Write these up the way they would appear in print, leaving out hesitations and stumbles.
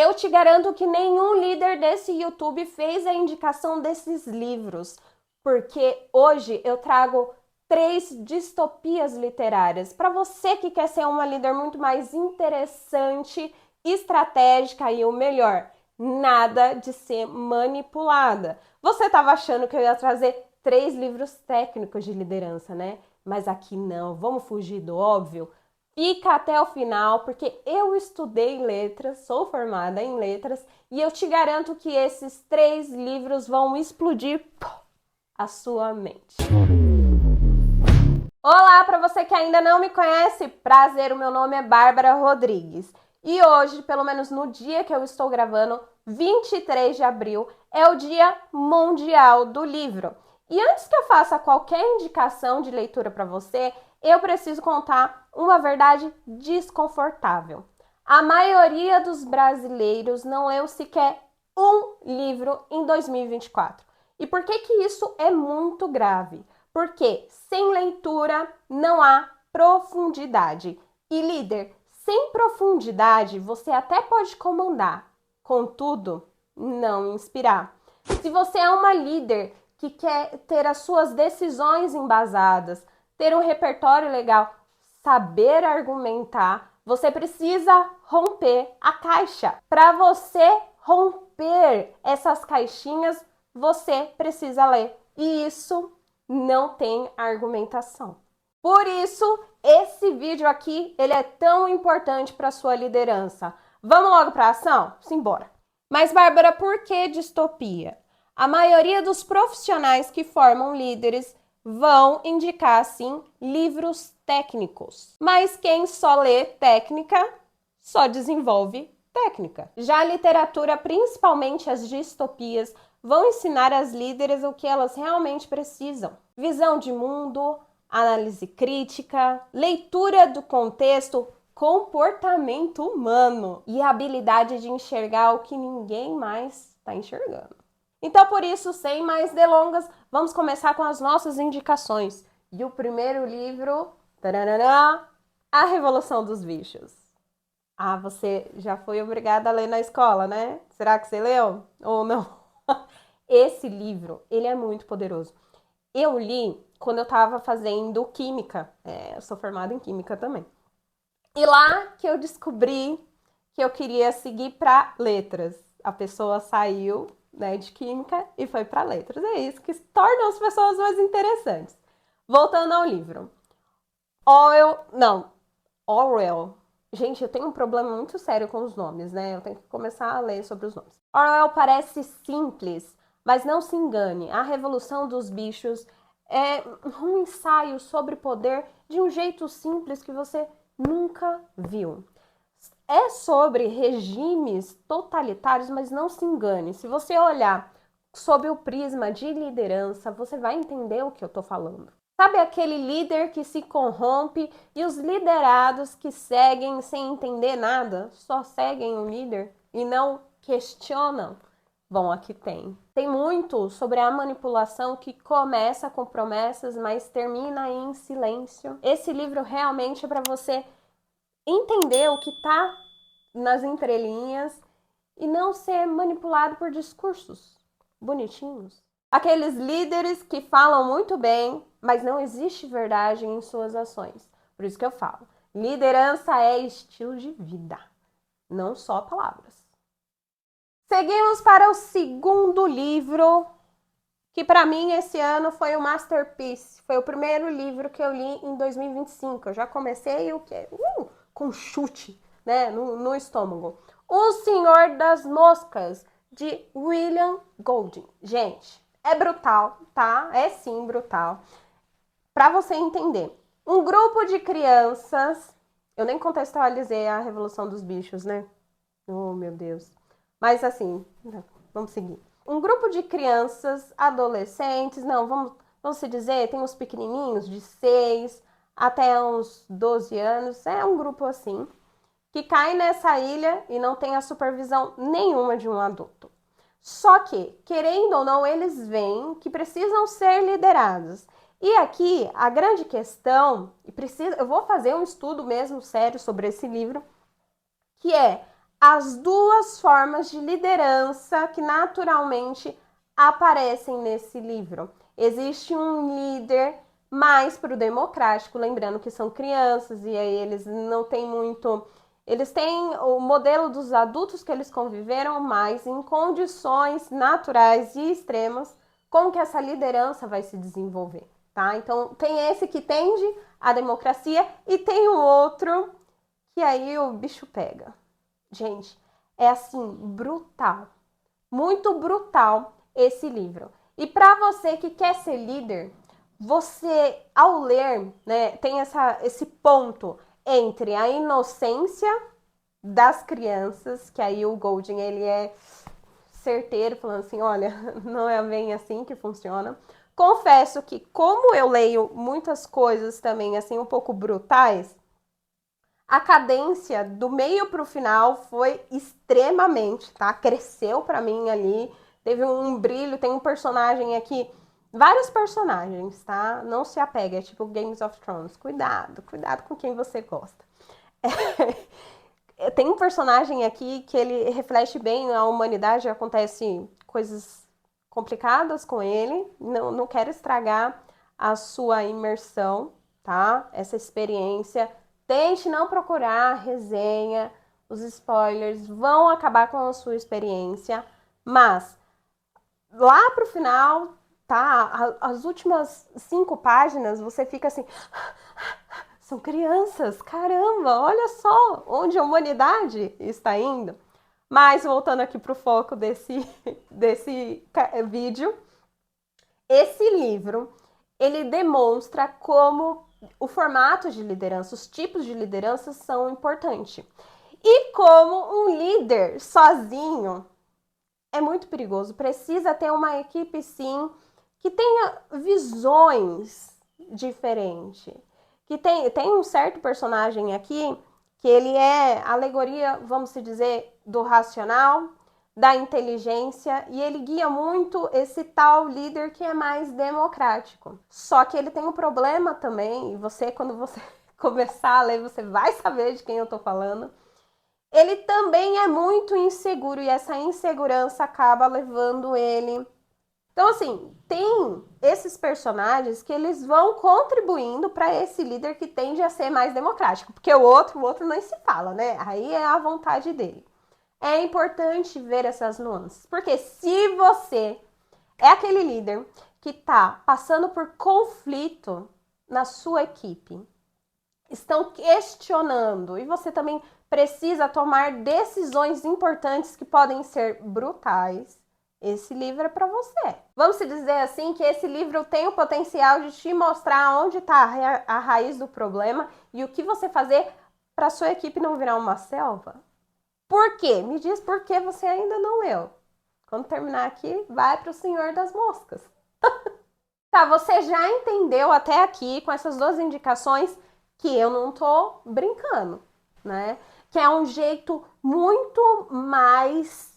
eu te garanto que nenhum líder desse YouTube fez a indicação desses livros, porque hoje eu trago 3 distopias literárias para você que quer ser uma líder muito mais interessante, estratégica e o melhor, nada de ser manipulada. Você estava achando que eu ia trazer 3 livros técnicos de liderança, né? Mas aqui não, vamos fugir do óbvio. Fica até o final, porque eu estudei letras, sou formada em letras, e eu te garanto que esses 3 livros vão explodir a sua mente. Olá, para você que ainda não me conhece, prazer, o meu nome é Bárbara Rodrigues. E hoje, pelo menos no dia que eu estou gravando, 23 de abril, é o Dia Mundial do Livro. E antes que eu faça qualquer indicação de leitura para você, eu preciso contar uma verdade desconfortável. A maioria dos brasileiros não leu sequer um livro em 2024. E por que isso é muito grave? Porque sem leitura não há profundidade. E líder, sem profundidade você até pode comandar, contudo, não inspirar. Se você é uma líder que quer ter as suas decisões embasadas, ter um repertório legal, saber argumentar, você precisa romper a caixa. Para você romper essas caixinhas, você precisa ler. E isso não tem argumentação. Por isso, esse vídeo aqui, ele é tão importante para sua liderança. Vamos logo para a ação? Simbora. Mas, Bárbara, por que distopia? A maioria dos profissionais que formam líderes vão indicar, sim, livros técnicos. Mas quem só lê técnica, só desenvolve técnica. Já a literatura, principalmente as distopias, vão ensinar as líderes o que elas realmente precisam. Visão de mundo, análise crítica, leitura do contexto, comportamento humano e a habilidade de enxergar o que ninguém mais está enxergando. Então, por isso, sem mais delongas, vamos começar com as nossas indicações. E o primeiro livro, taranana, A Revolução dos Bichos. Ah, você já foi obrigada a ler na escola, né? Será que você leu? Ou não? Esse livro, ele é muito poderoso. Eu li quando eu estava fazendo química. Eu sou formada em química também. E lá que eu descobri que eu queria seguir para letras. A pessoa saiu, né, de química e foi para letras. É isso que torna as pessoas mais interessantes. Voltando ao livro. Orwell. Gente, eu tenho um problema muito sério com os nomes, né? Eu tenho que começar a ler sobre os nomes. Orwell parece simples, mas não se engane. A Revolução dos Bichos é um ensaio sobre poder de um jeito simples que você nunca viu. É sobre regimes totalitários, mas não se engane. Se você olhar sob o prisma de liderança, você vai entender o que eu tô falando. Sabe aquele líder que se corrompe e os liderados que seguem sem entender nada, só seguem o líder e não questionam? Bom, aqui tem. Tem muito sobre a manipulação que começa com promessas, mas termina em silêncio. Esse livro realmente é para você entender o que está nas entrelinhas e não ser manipulado por discursos bonitinhos. Aqueles líderes que falam muito bem, mas não existe verdade em suas ações. Por isso que eu falo, liderança é estilo de vida, não só palavras. Seguimos para o segundo livro, que para mim esse ano foi o masterpiece. Foi o primeiro livro que eu li em 2025. Eu já comecei o quê? Com chute, né, no estômago. O Senhor das Moscas, de William Golding. Gente, é brutal, tá? É sim brutal. Para você entender, um grupo de crianças... Eu nem contextualizei a Revolução dos Bichos, né? Oh, meu Deus. Mas assim, vamos seguir. Um grupo de crianças, adolescentes, não, vamos se dizer, tem uns pequenininhos de 6 até uns 12 anos, é um grupo assim, que cai nessa ilha e não tem a supervisão nenhuma de um adulto. Só que, querendo ou não, eles veem que precisam ser liderados. E aqui, a grande questão, eu vou fazer um estudo mesmo sério sobre esse livro, que é as duas formas de liderança que naturalmente aparecem nesse livro. Existe um líder mais pro democrático, lembrando que são crianças e aí eles não têm muito. Eles têm o modelo dos adultos que eles conviveram, mas em condições naturais e extremas, como que essa liderança vai se desenvolver, tá? Então, tem esse que tende à democracia e tem o outro que aí o bicho pega. Gente, é assim, brutal. Muito brutal esse livro. E para você que quer ser líder, você, ao ler, né, tem esse ponto entre a inocência das crianças, que aí o Golding, ele é certeiro, falando assim, olha, não é bem assim que funciona. Confesso que, como eu leio muitas coisas também, assim, um pouco brutais, a cadência do meio pro final foi extremamente, tá? Cresceu para mim ali, teve um brilho, tem um personagem aqui, vários personagens, tá? Não se apega, é tipo Games of Thrones. Cuidado, cuidado com quem você gosta. Tem um personagem aqui que ele reflete bem a humanidade, acontece coisas complicadas com ele. Não quero estragar a sua imersão, tá? Essa experiência. Tente não procurar resenha, os spoilers vão acabar com a sua experiência, mas lá pro final, tá? As últimas 5 páginas você fica assim. São crianças, caramba, olha só onde a humanidade está indo. Mas voltando aqui para o foco desse vídeo, esse livro ele demonstra como o formato de liderança, os tipos de liderança são importantes. E como um líder sozinho é muito perigoso, precisa ter uma equipe sim que tenha visões diferentes. Que tem um certo personagem aqui que ele é alegoria, vamos dizer, do racional, da inteligência, e ele guia muito esse tal líder que é mais democrático. Só que ele tem um problema também, e você, quando você começar a ler, você vai saber de quem eu tô falando. Ele também é muito inseguro e essa insegurança acaba levando ele. Então, assim, tem esses personagens que eles vão contribuindo para esse líder que tende a ser mais democrático, porque o outro nem se fala, né? Aí é a vontade dele. É importante ver essas nuances, porque se você é aquele líder que tá passando por conflito na sua equipe, estão questionando e você também precisa tomar decisões importantes que podem ser brutais, esse livro é para você. Vamos dizer assim que esse livro tem o potencial de te mostrar onde está a raiz do problema e o que você fazer para sua equipe não virar uma selva. Por quê? Me diz por que você ainda não leu. Quando terminar aqui, vai para o Senhor das Moscas. Tá, você já entendeu até aqui com essas duas indicações que eu não tô brincando, né? Que é um jeito muito mais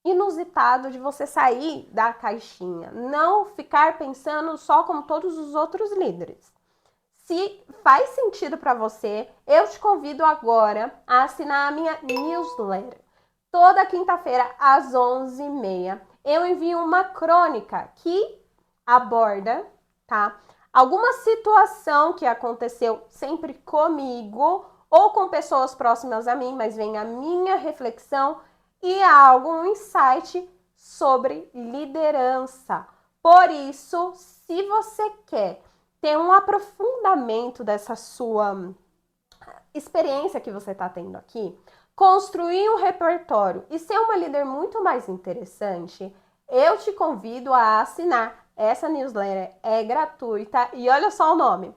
inusitado de você sair da caixinha, não ficar pensando só como todos os outros líderes. Se faz sentido para você, eu te convido agora a assinar a minha newsletter. Toda quinta-feira às 11h30 eu envio uma crônica que aborda, tá? Alguma situação que aconteceu sempre comigo ou com pessoas próximas a mim, mas vem a minha reflexão e algum insight sobre liderança. Por isso, se você quer ter um aprofundamento dessa sua experiência que você está tendo aqui, construir um repertório e ser uma líder muito mais interessante, eu te convido a assinar essa newsletter. É gratuita e olha só o nome: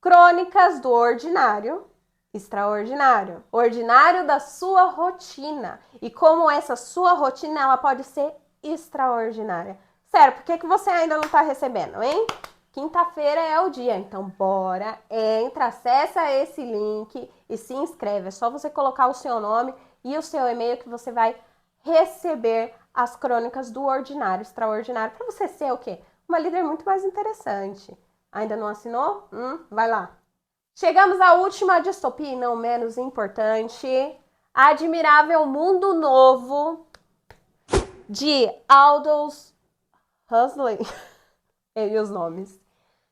Crônicas do Ordinário Extraordinário. Ordinário da sua rotina. E como essa sua rotina ela pode ser extraordinária. Sério, por que você ainda não está recebendo, hein? Quinta-feira é o dia, então bora, entra, acessa esse link e se inscreve. É só você colocar o seu nome e o seu e-mail que você vai receber as crônicas do ordinário, extraordinário, para você ser o quê? Uma líder muito mais interessante. Ainda não assinou? Vai lá. Chegamos à última distopia e não menos importante, Admirável Mundo Novo, de Aldous Huxley. Eu e os nomes.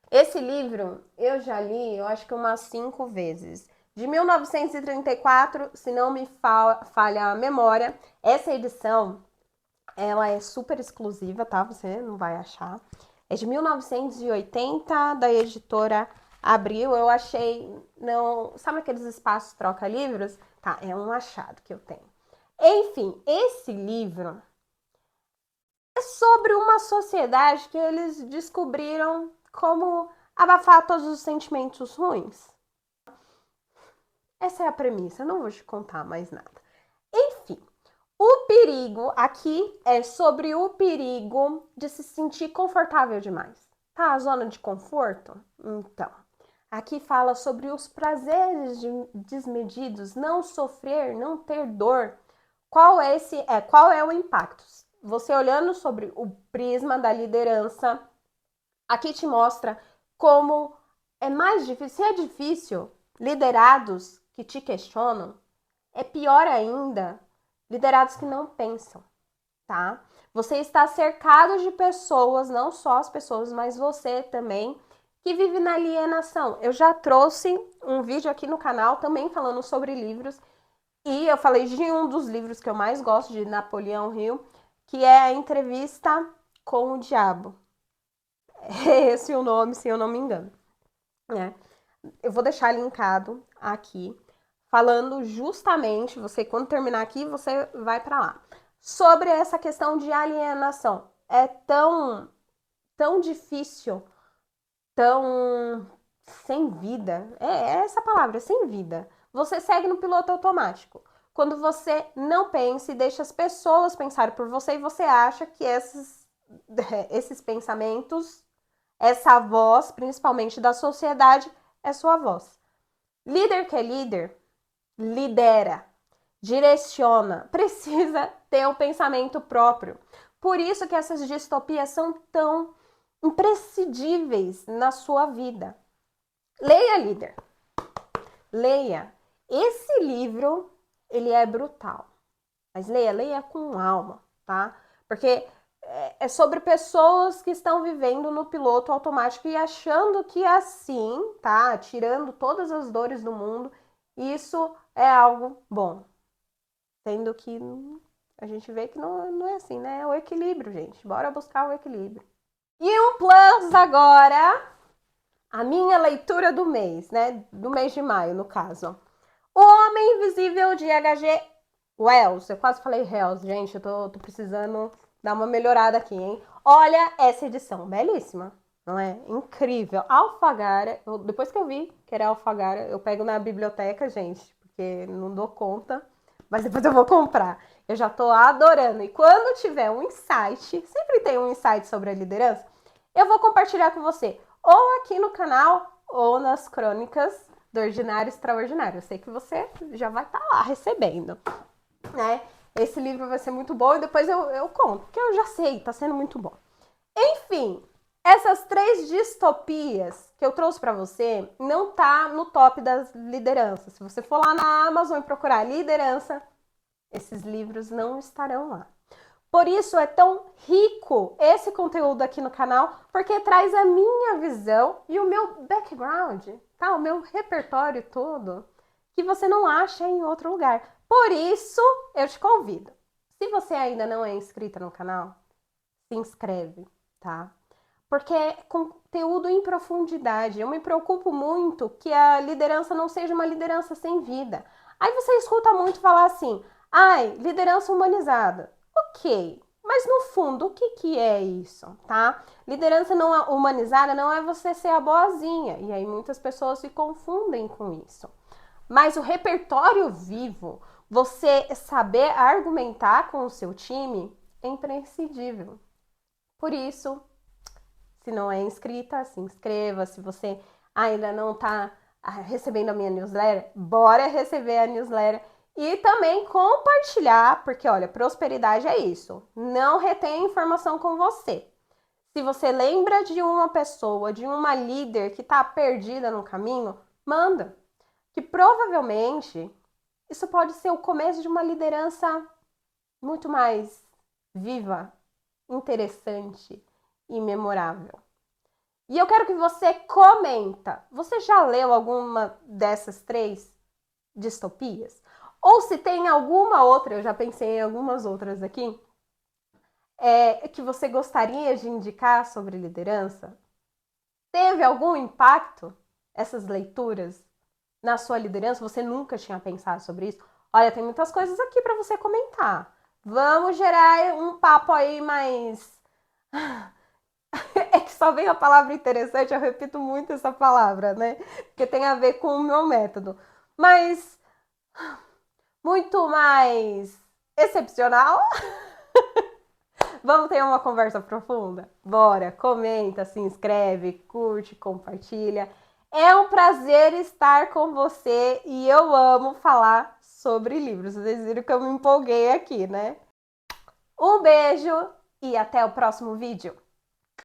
Esse livro eu já li, eu acho que umas 5 vezes. De 1934, se não me falha a memória, essa edição, ela é super exclusiva, tá? Você não vai achar. É de 1980, da editora Abril. Eu achei, não... Sabe aqueles espaços troca-livros? Tá, é um achado que eu tenho. Enfim, esse livro é sobre uma sociedade que eles descobriram como abafar todos os sentimentos ruins. Essa é a premissa, não vou te contar mais nada. Enfim, o perigo aqui é sobre o perigo de se sentir confortável demais. Tá, a zona de conforto? Então, aqui fala sobre os prazeres desmedidos, não sofrer, não ter dor. Qual é o impacto? Você olhando sobre o prisma da liderança, aqui te mostra como é mais difícil. Se é difícil, liderados que te questionam, é pior ainda, liderados que não pensam, tá? Você está cercado de pessoas, não só as pessoas, mas você também, que vive na alienação. Eu já trouxe um vídeo aqui no canal também falando sobre livros, e eu falei de um dos livros que eu mais gosto, de Napoleão Hill, que é a Entrevista com o Diabo. É esse o nome, se eu não me engano. Eu vou deixar linkado aqui, falando justamente, você quando terminar aqui, você vai para lá. Sobre essa questão de alienação. É tão difícil, tão sem vida. É essa palavra, sem vida. Você segue no piloto automático. Quando você não pensa e deixa as pessoas pensarem por você e você acha que esses pensamentos, essa voz, principalmente da sociedade, é sua voz. Líder que é líder, lidera, direciona, precisa ter um pensamento próprio. Por isso que essas distopias são tão imprescindíveis na sua vida. Leia, líder. Leia. Esse livro, ele é brutal. Mas leia com alma, tá? Porque é sobre pessoas que estão vivendo no piloto automático e achando que assim, tá? Tirando todas as dores do mundo, isso é algo bom. Sendo que a gente vê que não é assim, né? É o equilíbrio, gente. Bora buscar o equilíbrio. E um plus agora, a minha leitura do mês, né? Do mês de maio, no caso. O Homem Invisível de H.G. Wells. Eu quase falei Wells, gente. Eu tô precisando dar uma melhorada aqui, hein? Olha essa edição, belíssima. Não é? Incrível. Alfagara. Depois que eu vi que era Alfagara, eu pego na biblioteca, gente, porque não dou conta. Mas depois eu vou comprar. Eu já tô adorando. E quando tiver um insight, sempre tem um insight sobre a liderança, eu vou compartilhar com você. Ou aqui no canal, ou nas crônicas do Ordinário Extraordinário. Eu sei que você já vai estar lá recebendo, né? Esse livro vai ser muito bom e depois eu conto, porque eu já sei, tá sendo muito bom. Enfim, essas 3 distopias que eu trouxe para você não tá no top das lideranças. Se você for lá na Amazon e procurar liderança, esses livros não estarão lá. Por isso é tão rico esse conteúdo aqui no canal, porque traz a minha visão e o meu background, tá? O meu repertório todo, que você não acha em outro lugar. Por isso, eu te convido. Se você ainda não é inscrita no canal, se inscreve, tá? Porque é conteúdo em profundidade. Eu me preocupo muito que a liderança não seja uma liderança sem vida. Aí você escuta muito falar assim, ai, liderança humanizada. Ok, mas no fundo, o que é isso, tá? Liderança não humanizada não é você ser a boazinha. E aí muitas pessoas se confundem com isso. Mas o repertório vivo, você saber argumentar com o seu time, é imprescindível. Por isso, se não é inscrita, se inscreva. Se você ainda não está recebendo a minha newsletter, bora receber a newsletter. E também compartilhar, porque olha, prosperidade é isso. Não retém informação com você. Se você lembra de uma pessoa, de uma líder que está perdida no caminho, manda. Que provavelmente isso pode ser o começo de uma liderança muito mais viva, interessante e memorável. E eu quero que você comenta. Você já leu alguma dessas 3 distopias? Ou se tem alguma outra, eu já pensei em algumas outras aqui, que você gostaria de indicar sobre liderança? Teve algum impacto essas leituras na sua liderança? Você nunca tinha pensado sobre isso? Olha, tem muitas coisas aqui para você comentar. Vamos gerar um papo aí mais. É que só vem a palavra interessante, eu repito muito essa palavra, né? Porque tem a ver com o meu método. Mas muito mais excepcional. Vamos ter uma conversa profunda? Bora, comenta, se inscreve, curte, compartilha. É um prazer estar com você e eu amo falar sobre livros. Vocês viram que eu me empolguei aqui, né? Um beijo e até o próximo vídeo.